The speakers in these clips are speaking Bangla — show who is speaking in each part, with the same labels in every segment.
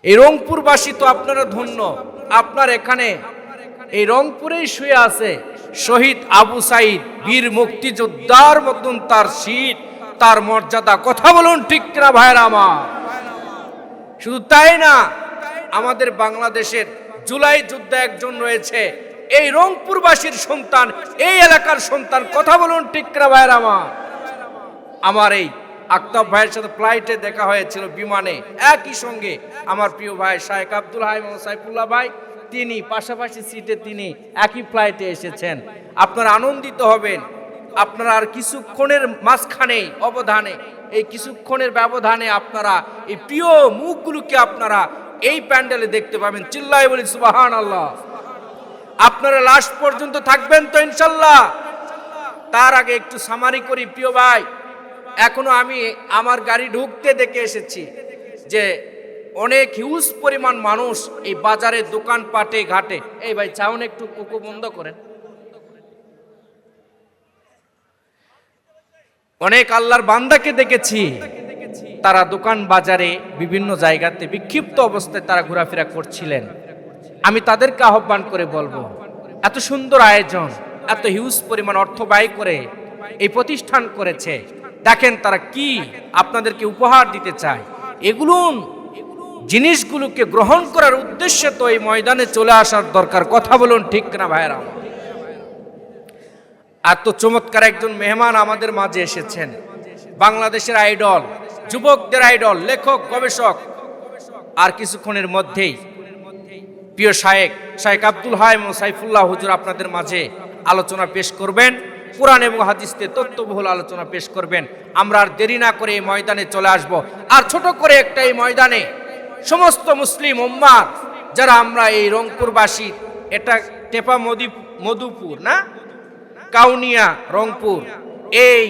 Speaker 1: এই রংপুরবাসী তো আপনারা ধন্য, আপনার এখানে এই রংপুরেই শুয়ে আছে শহীদ আবু সাইদ, বীর মুক্তিযোদ্ধার মতন তার শীত, তার মর্যাদা। কথা বলুন ঠিক না ভাইরা আমার? শুধু তাই না, আমাদের বাংলাদেশের জুলাই যুদ্ধে একজন রয়েছে এই রংপুরবাসীর সন্তান, এই এলাকার সন্তান। কথা বলুন ঠিক না ভাইরা আমার? আমার এই আক্তাব ভাইয়ের সাথে ফ্লাইটে দেখা হয়েছিল বিমানে, একই সঙ্গে আমার প্রিয় ভাই শায়েখ আব্দুল হাই মোহাম্মদ সাইফুল্লাহ ভাই, তিনি পাশাপাশি সিটে, তিনি একই ফ্লাইটে এসেছেন। আপনারা আনন্দিত হবেন। আপনারা আর কিছুক্ষণের মাঝখানে অবধানে, এই কিছুক্ষণের ব্যবধানে আপনারা এই প্রিয় মুখগুলোকে আপনারা এই প্যান্ডেলে দেখতে পাবেন। চিল্লায় বলি সুবহানাল্লাহ। আপনারা লাস্ট পর্যন্ত থাকবেন তো ইনশাল্লাহ? তার আগে একটু সামারি করি প্রিয় ভাই। এখনো আমি আমার গাড়ি ঢুকতে দেখে এসেছি যে অনেক হিউজ পরিমাণ মানুষ এই বাজারে, দোকানপাটে, ঘাটে। এই ভাই চাউন একটু কুকু বন্ধ করেন। অনেক আল্লাহর বান্দাকে দেখেছি, তারা দোকান বাজারে বিভিন্ন জায়গাতে বিক্ষিপ্ত অবস্থায় তারা ঘোরাফেরা করছিলেন। আমি তাদেরকে আহ্বান করে বলবো, এত সুন্দর আয়োজন, এত হিউজ পরিমাণ অর্থ ব্যয় করে এই প্রতিষ্ঠান করেছে, দেখেন তারা কি আপনাদেরকে উপহার দিতে চায়। এগুলো জিনিসগুলোকে গ্রহণ করার উদ্দেশ্যে তো এই ময়দানে চলে আসার দরকার। কথা বলুন ঠিক না ভাইরা? এত চমৎকার একজন মেহমান আমাদের মাঝে এসেছেন, বাংলাদেশের আইডল, যুবকদের আইডল, লেখক, গবেষক। আর কিছুক্ষণের মধ্যেই প্রিয় শায়েখ আব্দুল হাই মোহাম্মদ সাইফুল্লাহ হুজুর আপনাদের মাঝে আলোচনা পেশ করবেন, কোরআন এবং হাদিসে তথ্যবহুল আলোচনা পেশ করবেন। আমরা আর দেরি না করে এই ময়দানে চলে আসব। আর ছোট করে একটা এই ময়দানে সমস্ত মুসলিম উম্মাহ যারা আমরা এই রংপুরবাসী, এটা টেপা মধুপুর না, কাউনিয়া, রংপুর, এই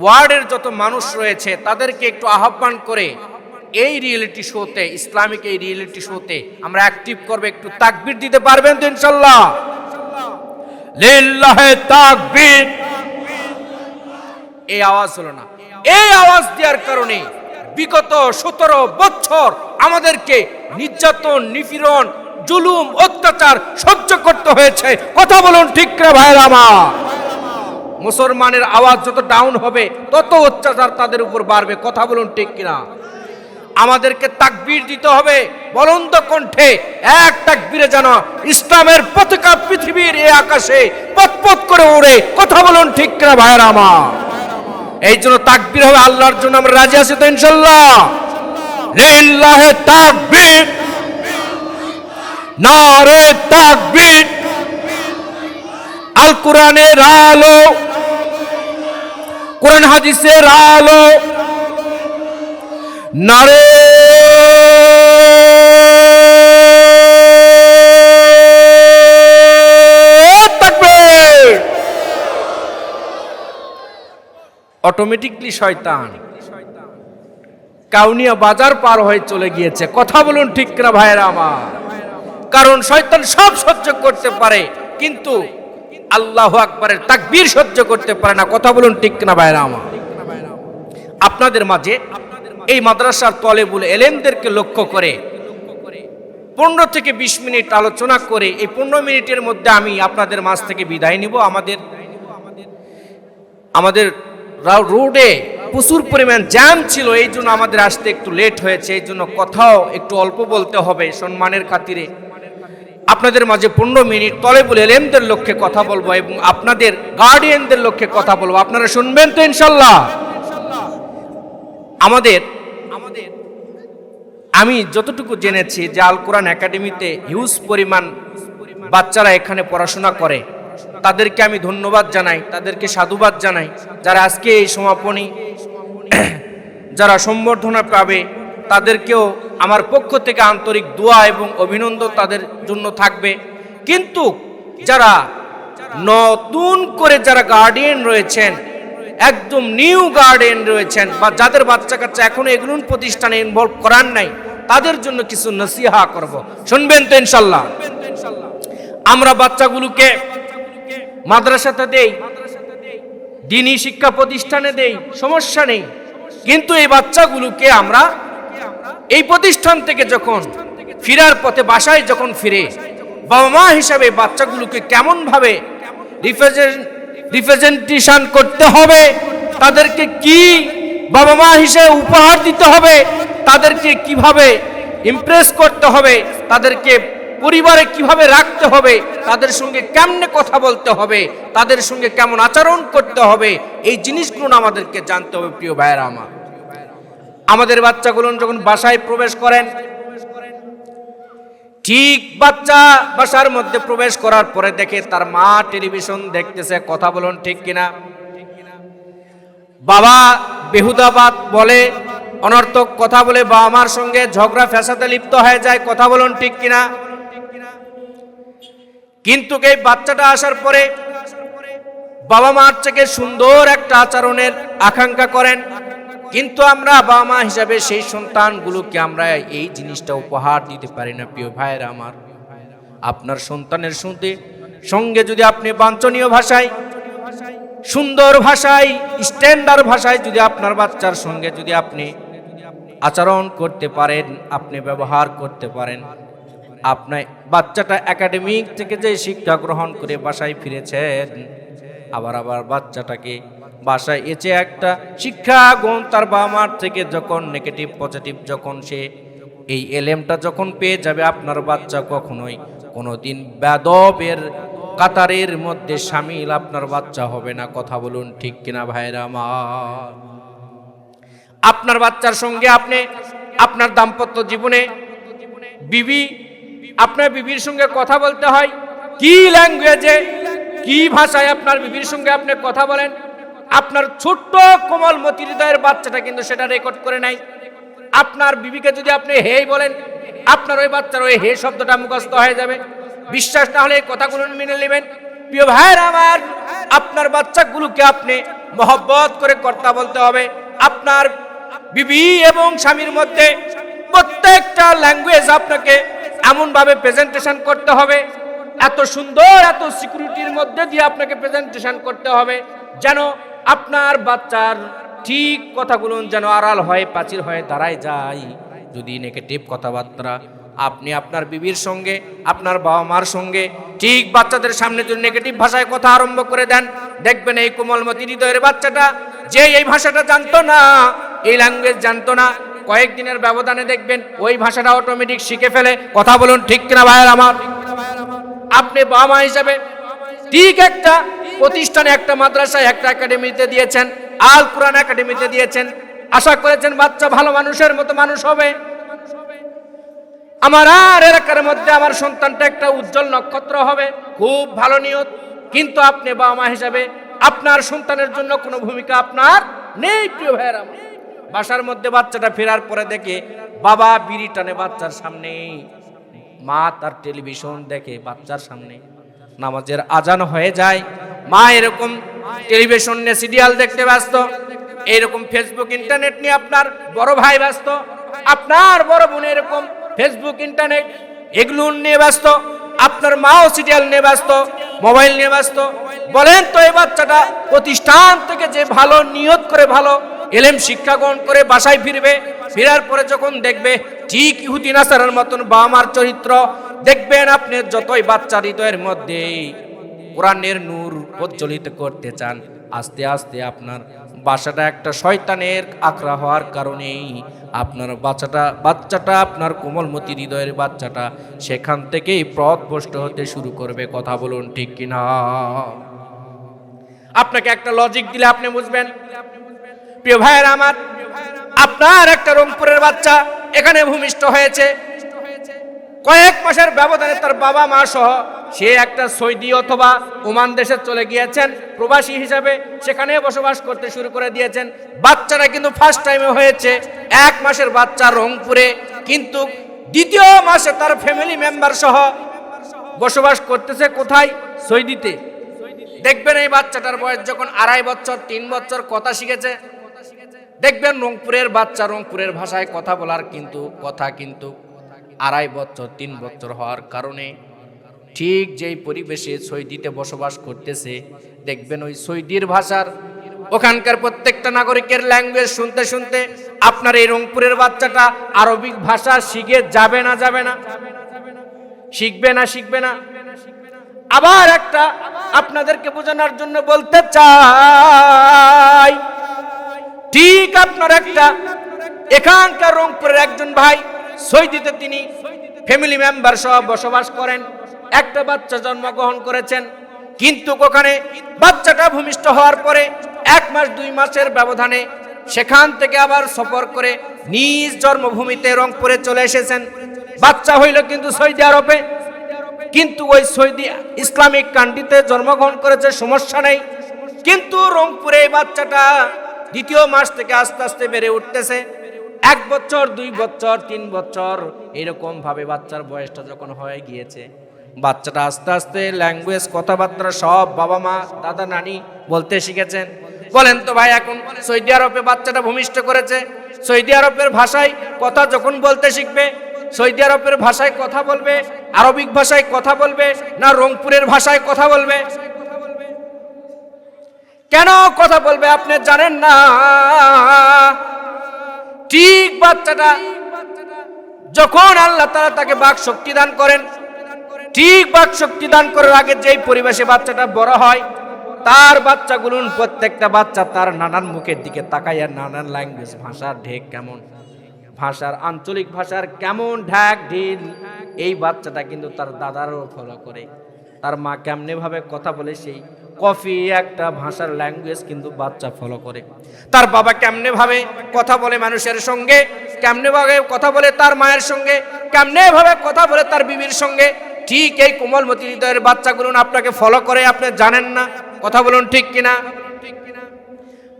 Speaker 1: ওয়ার্ডের যত মানুষ রয়েছে তাদেরকে একটু আহ্বান করে এই রিয়েলিটি শোতে, ইসলামিক এই রিয়েলিটি শোতে আমরা অ্যাক্টিভ করবে। একটু তাকবীর দিতে পারবেন তো ইনশাল্লাহ? লিল্লাহে তাকবীর। এই আওয়াজ হলো না। এই আওয়াজ দেওয়ার কারণে বিগত 17 বছর আমাদেরকে নির্যাতন, নিপীড়ন, জুলুম, অত্যাচার সহ্য করতে হয়েছে। কথা বলুন ঠিক না ভাইরা আমার? মুসলমানের আওয়াজ যত ডাউন হবে তত অত্যাচার তাদের উপর বাড়বে। কথা বলুন ঠিক কিনা? আমাদেরকে তাকবীর দিতে হবে বলন্দ কণ্ঠে। এক তাকবীরে যেন ইসলামের পতাকা পৃথিবীর এই আকাশে পথ করে ওড়ে। কথা বলুন ঠিক কিনা ভাইরা আমার? এই জন্য তাকবীর হবে আল্লাহর জন্য। আমরা রাজি আছি তো ইনশাল্লাহ? লিল্লাহে তাকবীর, নারে তাকবীর। আল কোরআনের আলো, কোরআন হাদিসের আলো, নারে তাকবীর। অটোমেটিকলি শয়তান কাউনিয়া বাজার পার হয়ে চলে গিয়েছে। কথা বলুন ঠিক না ভাইরা আমার? কারণ শয়তান সব সহ্য করতে পারে, কিন্তু আল্লাহু আকবারের তাকবীর সহ্য করতে পারে না। কথা বলুন ঠিক না ভাইরা আমার? আপনাদের মাঝে এই মাদ্রাসার তলেবুল এলেমদেরকে লক্ষ্য করে 15 থেকে 20 মিনিট আলোচনা করে এই 15 মিনিটের মধ্যে আমি আপনাদের মাঝ থেকে বিদায় নিব। আমাদের রোডে প্রচুর পরিমাণ জ্যাম ছিল, এই জন্য আমাদের আসতে একটু লেট হয়েছে। এই জন্য কথাও একটু অল্প বলতে হবে সম্মানের খাতিরে। আপনাদের মাঝে 15 মিনিট তলেবুল এলেমদের লক্ষ্যে কথা বলবো এবং আপনাদের গার্ডিয়ানদের লক্ষ্যে কথা বলবো। আপনারা শুনবেন তো ইনশাল্লাহ? আমি যতটুকু জেনেছি যে আল কোরআন একাডেমিতে হিউজ পরিমাণ বাচ্চারা এখানে পড়াশোনা করে। তাদেরকে আমি ধন্যবাদ জানাই, তাদেরকে সাধুবাদ জানাই। যারা আজকে এই সমাপনী, যারা সম্বর্ধনা পাবে, তাদেরকেও আমার পক্ষ থেকে আন্তরিক দোয়া এবং অভিনন্দন তাদের জন্য থাকবে। কিন্তু যারা নতুন করে যারা গার্ডিয়ান রয়েছেন, একদম নিউ গার্ডিয়ান রয়েছেন, বা যাদের বাচ্চা কাচ্চা এখনো এগুলো প্রতিষ্ঠানে ইনভলভ করার নাই, তাদের জন্য কিছু নসিহা করব। শুনবেন তো ইনশাল্লাহ? আমরা বাচ্চাগুলোকে মাদ্রাসাতে দেই, দ্বীনি শিক্ষা প্রতিষ্ঠানে দেই, সমস্যা নেই। কিন্তু এই বাচ্চাগুলোকে আমরা এই প্রতিষ্ঠান থেকে যখন ফেরার পথে বাসায় যখন ফিরে বাবা মা হিসাবে বাচ্চাগুলোকে কেমন ভাবে রিপ্রেজেন্টেশন করতে হবে, তাদেরকে কি বাবা মা হিসেবে উপহার দিতে হবে, তাদেরকে কিভাবে ইমপ্রেস করতে হবে, তাদেরকে পরিবারে কিভাবে রাখতে হবে, তাদের সঙ্গে কেমনে কথা বলতে হবে, তাদের সঙ্গে কেমন আচরণ করতে হবে, এই জিনিসগুলো আমাদেরকে জানতে হবে। প্রিয় ভাইয়েরা আমার, আমাদের বাচ্চাগুলো যখন বাসায় প্রবেশ করেন, ঠিক বাচ্চা বাসার মধ্যে প্রবেশ করার পরে দেখে তার মা টেলিভিশন দেখতেছে, কথা বলুন ঠিক কিনা? বাবা বেহুদাবাদ বলে, অনর্থক কথা বলে বাবা মার সঙ্গে ঝগড়া ফ্যাসাদে লিপ্ত হয়ে যায়, কথা বলুন ঠিক কিনা? কিন্তু এই বাচ্চাটা আসার পরে বাবা মার থেকে সুন্দর একটা আচরণের আকাঙ্ক্ষা করেন, কিন্তু আমরা বাবা মা হিসাবে সেই সন্তানগুলোকে আমরা এই জিনিসটা উপহার দিতে পারি না। প্রিয় ভাইয়েরা আমার, আপনার সন্তানের সঙ্গে যদি আপনি বাঞ্ছনীয় ভাষায়, সুন্দর ভাষায়, স্ট্যান্ডার্ড ভাষায় যদি আপনার বাচ্চার সঙ্গে যদি আপনি আচরণ করতে পারেন, আপনি ব্যবহার করতে পারেন, আপনার বাচ্চাটা একাডেমিক থেকে যে শিক্ষা গ্রহণ করে বাসায় ফিরেছেন, আবার বাচ্চাটাকে বাসায় এসে একটা শিক্ষা গুণ তার বাবা মার থেকে যখন নেগেটিভ পজিটিভ যখন সে এই এলেমটা যখন পেয়ে যাবে, আপনার বাচ্চা কখনোই কোনোদিন বেদবের কাতারের মধ্যে শামিল আপনার বাচ্চা হবে না। কথা বলুন ঠিক কিনা ভাইরা আমার? আপনার বাচ্চার সঙ্গে আপনি আপনার দাম্পত্য জীবনে আপনার বিবির সঙ্গে কথা বলতে হয় কি ল্যাঙ্গুয়েজে, কি ভাষায় আপনার বিবির সঙ্গে আপনি কথা বলেন, আপনার ছোট্ট কোমলমতি হৃদয়ের বাচ্চাটা কিন্তু সেটা রেকর্ড করে নাই। আপনার বিবিকে যদি আপনি হেই বলেন, আপনার ওই বাচ্চার ওই হে শব্দটা মুখস্থ হয়ে যাবে। বিশ্বাস না হলে এই কথাগুলো মেনে নেবেন। প্রিয় ভাইরা আমার, আপনার বাচ্চাগুলোকে আপনি মহব্বত করে কথা বলতে হবে। আপনার বিবি এবং স্বামীর মধ্যে প্রত্যেকটা ল্যাঙ্গুয়েজ আপনাকে এমনভাবে প্রেজেন্টেশন করতে হবে, এত সুন্দর, এত সিকিউরিটির মধ্যে দিয়ে আপনাকে প্রেজেন্টেশন করতে হবে, যেন আপনার বাচ্চার ঠিক কথাগুলো যেন আড়াল হয়, প্রাচীর হয়ে দাঁড়ায় যায়। যদি নেগেটিভ কথাবার্তা আপনি আপনার বিবির সঙ্গে, আপনার বাবা মার সঙ্গে ঠিক বাচ্চাদের সামনে যদি নেগেটিভ ভাষায় কথা আরম্ভ করে দেন, দেখবেন এই কোমলমতি হৃদয়ের বাচ্চাটা যে এই ভাষাটা জানতো না, এই ল্যাঙ্গুয়েজ জানতো না, কয়েকদিনের ব্যবধানে দেখবেন ওই ভাষাটা অটোমেটিক শিখে ফেলে। কথা বলুন ঠিক কিনা ভাইয়ের আমার? আপনি বাবা মা হিসাবে ঠিক একটা প্রতিষ্ঠানে, একটা মাদ্রাসায়, একটা একাডেমিতে দিয়েছেন, আল কোরআন একাডেমিতে দিয়েছেন, আশা করেছেন বাচ্চা ভালো মানুষের মতো মানুষ হবে, আমার আর এলাকার মধ্যে আমার সন্তানটা একটা উজ্জ্বল নক্ষত্র হবে, খুব ভালো নিয়ত। কিন্তু আপনি বাবা মা হিসাবে আপনার সন্তানের জন্য কোনো ভূমিকা আপনার নেই। প্রিয় ভাইয়েরা আমার, বাসার মধ্যে বাচ্চাটা ফেরার পরে দেখে বাবা বিড়ি টানে বাচ্চার সামনে, মা তার টেলিভিশন দেখে বাচ্চার সামনে, নামাজের আজান হয়ে যায়, মা এরকম টেলিভিশন নিয়ে সিরিয়াল দেখতে ব্যস্ত, এরকম ফেসবুক ইন্টারনেট নিয়ে আপনার বড় ভাই ব্যস্ত, আপনার বড় বোন এরকম ফেসবুক ইন্টারনেট এগুলো নিয়ে ব্যস্ত, আপনার মাও সিরিয়াল নিয়ে ব্যস্ত, মোবাইল নিয়ে ব্যস্ত। বলেন তো এই বাচ্চাটা প্রতিষ্ঠান থেকে যে ভালো নিয়ত করে ভালো এলেম শিক্ষা গ্রহণ করে বাসায় ফিরবে, ফেরার পরে যখন দেখবে ঠিক ইহুদি নাসারার মতন বাবা মার চরিত্র, দেখবেন আপনি যতই বাচ্চার হৃদয়ের মধ্যে কোরআনের নূর প্রজ্বলিত করতে চান, আস্তে আস্তে আপনার বাসাটা একটা শয়তানের আখড়া হওয়ার কারণেই আপনার বাচ্চাটা আপনার কোমলমতি হৃদয়ের বাচ্চাটা সেখান থেকেই পথভ্রষ্ট হতে শুরু করবে। কথা বলুন ঠিক কিনা? আপনাকে একটা লজিক দিলে আপনি বুঝবেন। প্রিয় ভাইয়েরা আমার, আপনার একটা রংপুরের বাচ্চা এখানে ভূমিষ্ঠ হয়েছে, কয়েক মাসের ব্যবধানে তার বাবা মা সহ সে একটা সৌদি অথবা ওমান দেশে চলে গিয়েছেন প্রবাসী হিসাবে, সেখানে বসবাস করতে শুরু করে দিয়েছেন। বাচ্চাটা কিন্তু ফার্স্ট টাইমে হয়েছে, 1 মাসের বাচ্চা রংপুরে, কিন্তু দ্বিতীয় মাসে তার ফ্যামিলি মেম্বার সহ বসবাস করতেছে কোথায়? সৌদিতে। দেখবেন এই বাচ্চাটার বয়স যখন 2.5 বছর 3 বছর কথা শিখেছে, দেখবেন রংপুরের বাচ্চা রংপুরের ভাষায় কথা বলার কথা কিন্তু 2.5 বছর 3 বছর হওয়ার কারণে ঠিক যেই পরিবেশে সৌদিতে বসবাস করতেছে, দেখবেন ওই সৌদির ভাষার ওখানকার প্রত্যেকটা নাগরিকের ল্যাঙ্গুয়েজ শুনতে শুনতে আপনার এই রংপুরের বাচ্চাটা আরবিক ভাষা শিখে যাবে না শিখবে না? আবার একটা আপনাদেরকে বোঝানোর জন্য বলতে চাই, ঠিক আপনার একটা এখানকার রংপুরের একজন ভাই সৌদিতে তিনি ফ্যামিলি মেম্বার সহ বসবাস করেন, একটা বাচ্চা জন্মগ্রহণ করেছেন, কিন্তু ওখানে বাচ্চাটা ভূমিষ্ঠ হওয়ার পরে 1 মাস 2 মাসের ব্যবধানে সেখান থেকে আবার সফর করে নিজ জন্মভূমিতে রংপুরে চলে এসেছেন। বাচ্চা হইল কিন্তু সৌদি আরবে, কিন্তু ওই সৌদি ইসলামিক কান্ট্রিতে জন্মগ্রহণ করেছে, সমস্যা নেই। কিন্তু রংপুরে এই বাচ্চাটা 2য় মাস থেকে আস্তে আস্তে বেড়ে উঠতেছে। 1 বছর 2 বছর 3 বছর এরকম ভাবে বাচ্চার বয়সটা যখন হয়ে গিয়েছে, বাচ্চাটা আস্তে আস্তে ল্যাঙ্গুয়েজ কথাবার্তা সব বাবা মা দাদা নানি বলতে শিখেছেন। বলেন তো ভাই, এখন সৌদি আরবে বাচ্চাটা ভূমিষ্ঠ করেছে, সৌদি আরবের ভাষায় কথা যখন বলতে শিখবে, সৌদি আরবের ভাষায় কথা বলবে, আরবিক ভাষায় কথা বলবে না রংপুরের ভাষায় কথা বলবে? কেন কথা বলবে আপনি জানেন না? ঠিক বাচ্চাটা যখন আল্লাহ তাআলা তাকে বাক শক্তি দান করেন, ঠিক বাক শক্তি দান করার আগে যেই পরিবেশে বাচ্চাটা বড় হয়, তার বাচ্চাগুলো প্রত্যেকটা বাচ্চা তার নানান মুখের দিকে তাকাইয়া নানান ল্যাঙ্গুয়েজ ভাষার ঢেক কেমন, ভাষার আঞ্চলিক ভাষার কেমন ঢাক ঢিল, এই বাচ্চাটা কিন্তু তার দাদারও ফলো করে। তার মা কেমনে ভাবে কথা বলে সেই কফি একটা ভাষার ল্যাঙ্গুয়েজ কিন্তু বাচ্চা ফলো করে। তার বাবা কেমনে ভাবে কথা বলে মানুষের সঙ্গে, কেমনে ভাবে কথা বলে তার মায়ের সঙ্গে, কেমনে ভাবে কথা বলে তার বিবির সঙ্গে, ঠিক এই কোমলমতি হৃদয়ের বাচ্চাগুলো আপনাকে ফলো করে, আপনি জানেন না? কথা বলুন ঠিক কিনা?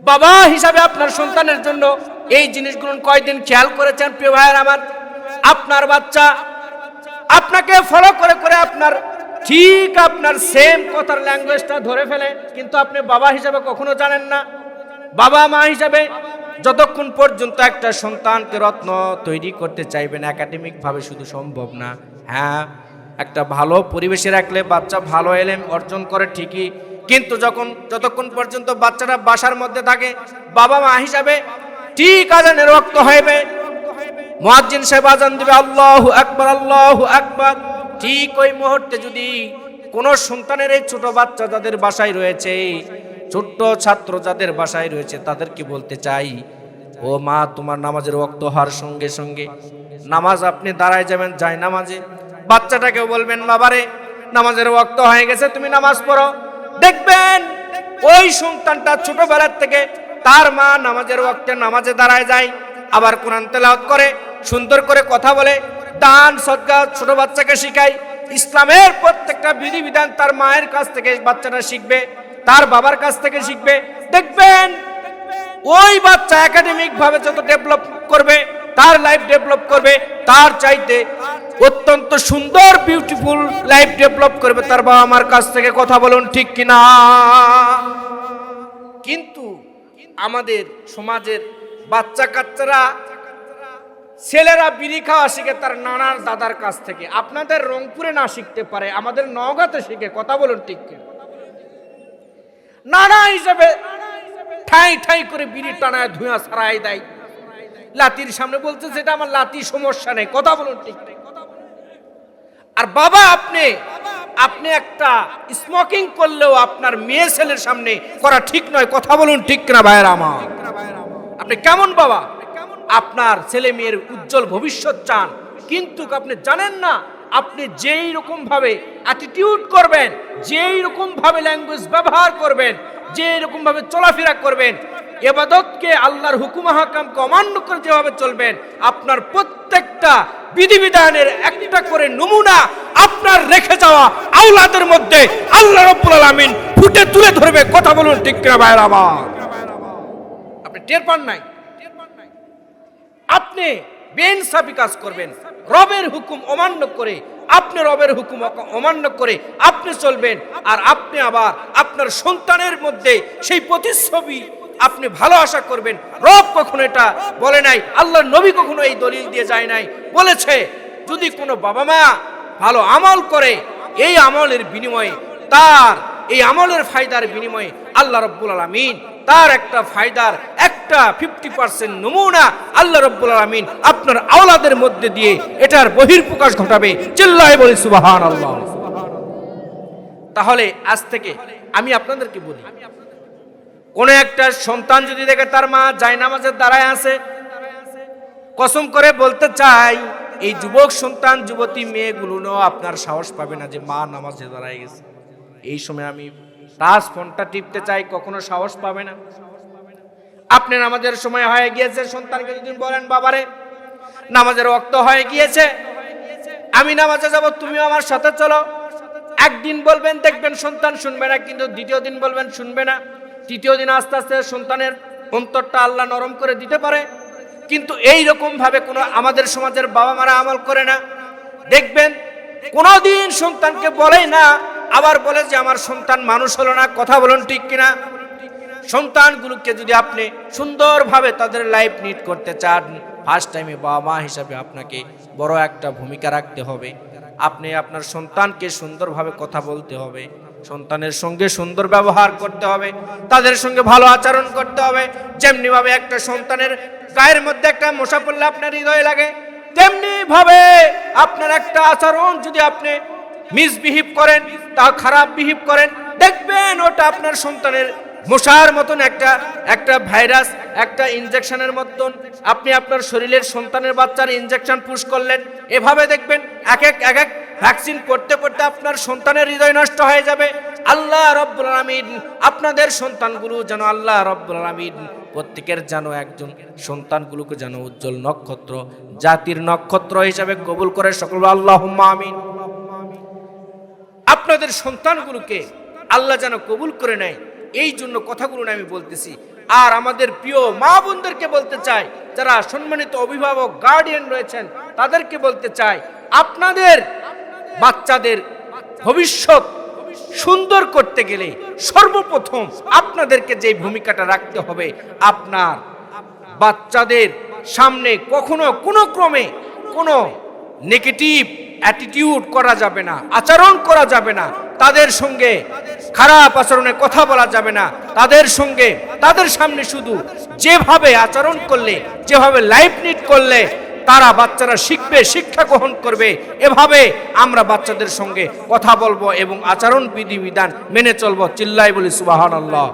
Speaker 1: বাবা হিসাবে আপনার সন্তানের জন্য এই জিনিসগুলো কয়দিন খেয়াল করেছেন প্রিয় ভাইয়ের আমার? আপনার বাচ্চা আপনাকে ফলো করে করে আপনার ঠিক আপনার সেম কথার ল্যাঙ্গুয়েজটা ধরে ফেলে, কিন্তু আপনি বাবা হিসাবে কখনো জানেন না। বাবা মা হিসাবে যতক্ষণ পর্যন্ত একটা সন্তানকে রত্ন তৈরি করতে চাইবেন একাডেমিক ভাবে শুধু সম্ভব না। হ্যাঁ, একটা ভালো পরিবেশে রাখলে বাচ্চা ভালো এলেম অর্জন করে ঠিকই, কিন্তু যতক্ষণ পর্যন্ত বাচ্চাটা বাসার মধ্যে থাকে, বাবা মা হিসাবে ঠিক আজানের ওয়াক্ত হবে, মুয়াজ্জিন সাহেব আজান দিবে আল্লাহু আকবার আল্লাহু আকবার, ঠিক ওই মুহূর্তে যদি কোন সন্তানের এই ছোট বাচ্চা যাদের বাসায় রয়েছে, ছোট্ট ছাত্র যাদের বাসায় রয়েছে, তাদেরকে বলতে চাই, ও মা, তোমার নামাজের ওয়াক্ত হওয়ার সঙ্গে সঙ্গে নামাজ আপনি দাঁড়ায় যাবেন যায় নামাজে, বাচ্চাটাকেও বলবেন, বাবারে নামাজের ওয়াক্ত হয়ে গেছে, তুমি নামাজ পড়ো। দেখবেন ওই সন্তানটা ছোটবেলার থেকে তার মা নামাজের ওয়াক্তে নামাজে দাঁড়ায় যায়, আবার কোরআন তেলাওয়াত করে, সুন্দর করে কথা বলে, দান সদকা ছোট বাচ্চাকে শিখায়, ইসলামের প্রত্যেকটা বিধিবিধান তার মায়ের কাছ থেকে বাচ্চাটা শিখবে, তার বাবার কাছ থেকে শিখবে। দেখবেন ওই বাচ্চা একাডেমিক ভাবে যত ডেভেলপ করবে, তার লাইফ ডেভেলপ করবে, তার চাইতে অত্যন্ত সুন্দর বিউটিফুল লাইফ ডেভেলপ করবে তার বাবা মার কাছ থেকে। কথা বলুন ঠিক কিনা? কিন্তু আমাদের সমাজের বাচ্চা কাচ্চারা, ছেলেরা বিড়ি খাওয়া শিখে তার নানার দাদার কাছ থেকে। আপনাদের রংপুরে না শিখতে পারে, আমাদের নওগাঁতে শিখে। কথা বলুন ঠিক কিনা? নানা হিসেবে ঠাই ঠাই করে বিড়ি টানায় ধুঁয়া ছাড়াই দেয়, লাতির সামনে বলতে যেটা আমার লাতি, সমস্যা নেই। কথা বলুন ঠিক। আর বাবা, আপনি একটা স্মোকিং করলেও আপনার মেয়ে ছেলের সামনে করা ঠিক নয়। কথা বলুন ঠিক না ভাইয়েরা আমার? আপনি কেমন বাবা? আপনার ছেলে মেয়ের উজ্জ্বল ভবিষ্যৎ চান, কিন্তু আপনি জানেন না আপনি যেই রকম ভাবে অ্যাটিটিউড করবেন, যেই রকম ভাবে ল্যাঙ্গুয়েজ ব্যবহার করবেন, যেই রকম ভাবে চলাফেরা করবেন, ইবাদতকে আল্লাহর হুকুম হাকামকে অমান্য করে যেভাবে চলবেন, আপনার প্রত্যেকটা বিধিবিধানের একটা করে নমুনা আপনার রেখে যাওয়া আওলাদের মধ্যে আল্লাহ রাব্বুল আলামিন ফুটে তুলে ধরবে। কথা বলুন ঠিক কিনা ভাইরা আমার? আপনি টের পান নাই? আপনি বেইনসাফি কাজ করবেন, রবের হুকুম অমান্য করে, আপনি রবের হুকুম অমান্য করে আপনি চলবেন, আর আপনি আবার আপনার সন্তানের মধ্যে সেই প্রতিচ্ছবি আপনি ভালো আশা করবেন। রব কখনো এটা বলে নাই, আল্লাহর নবী কখনো এই দলিল দিয়ে যায় নাই। বলেছে যদি কোনো বাবা মা ভালো আমল করে, এই আমলের বিনিময়ে, তার এই আমলের ফায়দার বিনিময়ে আল্লাহ রাব্বুল আলামিন তার একটা ফায়দার একটা 50% নমুনা আল্লাহ রাব্বুল আলামিন আপনার আওলাদের মধ্যে দিয়ে এটার বহির্প্রকাশ ঘটাবে। চিল্লায়ে বলি সুবহানাল্লাহ। তাহলে আজ থেকে আমি আপনাদেরকে বলি, কোন একটা সন্তান যদি দেখে তার মা জায়নামাজের দাঁড়ায় আছে, কসম করে বলতে চাই এই যুবক সন্তান যুবতী মেয়েগুলো আপনার সাহস পাবে না যে মা নামাজে দাঁড়ায় গেছে। এই সময় আমি টাচ ফোনটা টিপতে চাই, কখনো সাহস পাবে না। আপনি নামাজের সময় হয়ে গিয়েছে, সন্তানকে যদি বলেন বাবারে নামাজের ওয়াক্ত হয়ে গিয়েছে, আমি নামাজে যাব, তুমিও আমার সাথে চলো, একদিন বলবেন দেখবেন সন্তান শুনবে না, কিন্তু দ্বিতীয় দিন বলবেন শুনবে না, তৃতীয় দিন আস্তে আস্তে সন্তানের অন্তরটা আল্লাহ নরম করে দিতে পারে। কিন্তু এই রকম ভাবে কোনো আমাদের সমাজের বাবা মারা আমল করে না। দেখবেন কোনোদিন সন্তানকে বলে না, আবার বলে যে আমার সন্তান মানুষ হলো না। কথা বলুন ঠিক কিনা? সন্তানগুলোকে যদি আপনি সুন্দরভাবে তাদের লাইফ লিড করতে চান, ফার্স্ট টাইমে বাবা মা হিসাবে আপনাকে বড় একটা ভূমিকা রাখতে হবে। আপনি আপনার সন্তানকে সুন্দরভাবে কথা বলতে হবে, সন্তানের সঙ্গে সুন্দর ব্যবহার করতে হবে, তাদের সঙ্গে ভালো আচরণ করতে হবে। যেমনি ভাবে একটা সন্তানের গায়ের মধ্যে একটা মশা পড়লে আপনার হৃদয় লাগে, তেমনি ভাবে আপনার একটা আচরণ যদি আপনি মিসবিহেভ করেন, তা খারাপ বিহেভ করেন, দেখবেন ওটা আপনার সন্তানের মশার মতন একটা ভাইরাস, একটা ইনজেকশনের মতন আপনি আপনার শরীরের সন্তানের বাচ্চার ইনজেকশন পুশ করলেন। এভাবে দেখবেন এক এক ভ্যাকসিন করতে করতে আপনার সন্তানের হৃদয় নষ্ট হয়ে যাবে। আল্লাহ রাব্বুল আলামিন আপনাদের সন্তানগুলো যেন আল্লাহ রাব্বুল আলামিন প্রত্যেকের যেন একজন সন্তানগুলোকে যেন উজ্জ্বল নক্ষত্র, জাতির নক্ষত্র হিসাবে কবুল করে। সকল আল্লাহুম্মা আমিন। আপনাদের সন্তানগুলোকে আল্লাহ যেন কবুল করে নেয়, এই জন্য কথাগুলো আমি বলতেছি। আর আমাদের প্রিয় মা বোনদেরকে বলতে চাই, যারা সম্মানিত অভিভাবক গার্ডিয়ান রয়েছেন, তাদেরকে বলতে চাই, আপনাদের বাচ্চাদের ভবিষ্যৎ সুন্দর করতে গেলে সর্বপ্রথম আপনাদেরকে যে ভূমিকাটা রাখতে হবে, আপনার বাচ্চাদের সামনে কখনো কোনো ক্রমে কোনো নেগেটিভ অ্যাটিটিউড করা যাবে না, আচরণ করা যাবে না, তাদের সঙ্গে খারাপ আচরণে কথা বলা যাবে না, তাদের সঙ্গে তাদের সামনে শুধু যেভাবে আচরণ করলে, যেভাবে লাইফ লিড করলে তারা বাচ্চারা শিখবে, শিক্ষা গ্রহণ করবে, এভাবে আমরা বাচ্চাদের সঙ্গে কথা বলবো এবং আচরণ বিধিবিধান মেনে চলবো। চিল্লাই বলি সুবহানাল্লাহ।